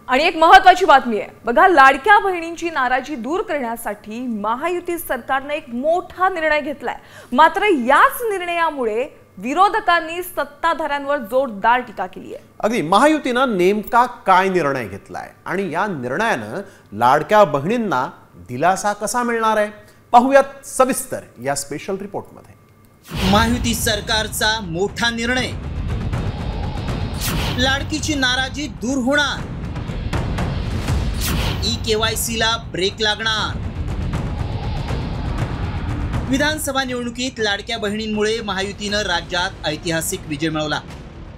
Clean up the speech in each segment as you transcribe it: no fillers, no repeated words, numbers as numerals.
आणि एक महत्त्वाची बातमी आहे बघा, लाडक्या बहिणींची नाराजी दूर करण्यासाठी महायुती सरकारने एक मोठा निर्णय घेतलाय। मात्र याच निर्णयामुळे विरोधकांनी सत्ताधाऱ्यांवर जोरदार टीका केली आहे। अगदी महायुतीनं नेमका काय निर्णय घेतलाय आणि या निर्णयानं लाडक्या बहिणींना दिलासा कसा मिळणार आहे, पाहूयात सविस्तर या स्पेशल रिपोर्टमध्ये। महायुती सरकारचा मोठा निर्णय, लाडकीची नाराजी दूर होणार, ई-केवायसी ला ब्रेक लागणार। विधानसभा निवडणुकीत लाडक्या बहिणींमुळे महायुतीनं राज्यात ऐतिहासिक विजय मिळवला।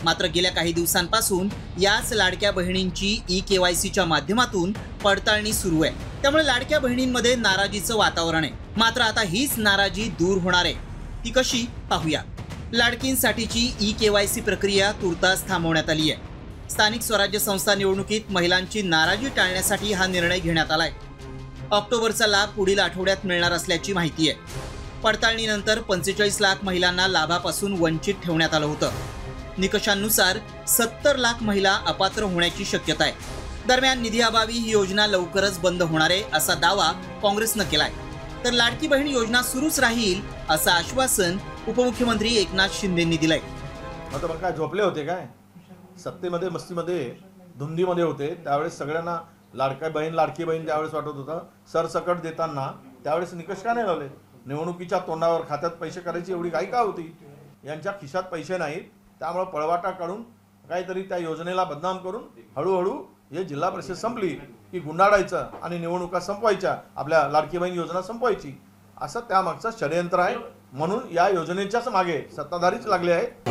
मात्र गेल्या काही दिवसांपासून याच लाडक्या बहिणींची ई-केवायसीच्या माध्यमातून पडताळणी सुरू आहे। त्यामुळे लाडक्या बहिणींमध्ये नाराजीचं वातावरण आहे। मात्र आता हीच नाराजी दूर होणार आहे, ती कशी पाहूया। लाडकींसाठीची ई-केवायसी प्रक्रिया तुर्तास थांबवण्यात आली आहे। स्थानिक स्वराज्य संस्था निवडणुकीत महिलांची नाराजी टाळण्यासाठी हा निर्णय घेण्यात आलाय। ऑक्टोबरचा लाभ पुढील आठवड्यात मिळणार असल्याची माहिती आहे। पडताळणीनंतर 45 लाख महिलांना लाभापासून वंचित ठेवण्यात आलं होतं। निकषांनुसार 70 लाख महिला अपात्र होण्याची शक्यता आहे। दरम्यान निधी अभावी ही योजना लवकरच बंद होणार आहे असा दावा काँग्रेसनं केलाय। तर लाडकी बहीण योजना सुरूच राहील असं आश्वासन उपमुख्यमंत्री एकनाथ शिंदेंनी दिलंय। आता काय झोपले होते काय? सत्तेमध्ये मस्तीमध्ये धुंदीमध्ये होते त्यावेळेस सगळ्यांना लाडकी बहीण त्यावेळेस वाटत होतं सरसकट देताना त्यावेळेस निकष का नाही लावले? निवडणुकीच्या तोंडावर खात्यात पैसे करायची एवढी घाई का होती? यांच्या खिशात पैसे नाहीत, त्यामुळे पळवाटा काढून काहीतरी त्या योजनेला बदनाम करून हळूहळू हे जिल्हा परिषद संपली की गुंडाळायचं आणि निवडणुका संपवायच्या, आपल्या लाडकी बहीण योजना संपवायची, असं त्यामागचं षडयंत्र आहे। म्हणून या योजनेच्याच मागे सत्ताधारीच लागले आहेत।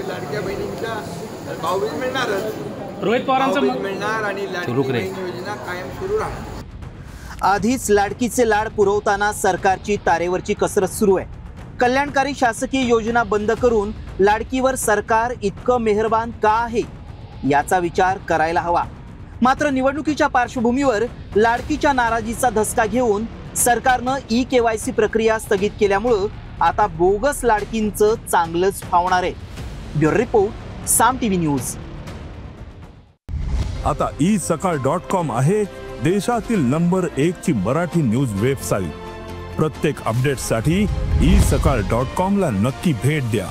लाडक्या बहिणींच्या भाऊबीज मिळणारच, रोहित पवारांचं मिळणार आणि लाडकी बहीण योजना कायम सुरू राहणार। आधीच लाडकीचे लाड पुरवताना सरकारची तारेवरची कसरत सुरू आहे। कल्याणकारी शासकीय योजना बंद करून लाडकीवर सरकार इतकं मेहरबान का आहे याचा विचार करायला हवा। मात्र निवडणुकीच्या पार्श्वभूमीवर लाडकीच्या नाराजीचा धसका घेऊन सरकारनं ई-केवायसी प्रक्रिया स्थगित केल्यामुळे आता बोगस लाडकींचं चांगलंच फावणार आहे। ब्युरो रिपोर्ट, साम टीव्ही न्यूज। आता isakal.com आहे देशातील नंबर 1 ची मराठी न्यूज वेबसाईट। प्रत्येक अपडेटसाठी isakal.com ला नक्की भेट द्या।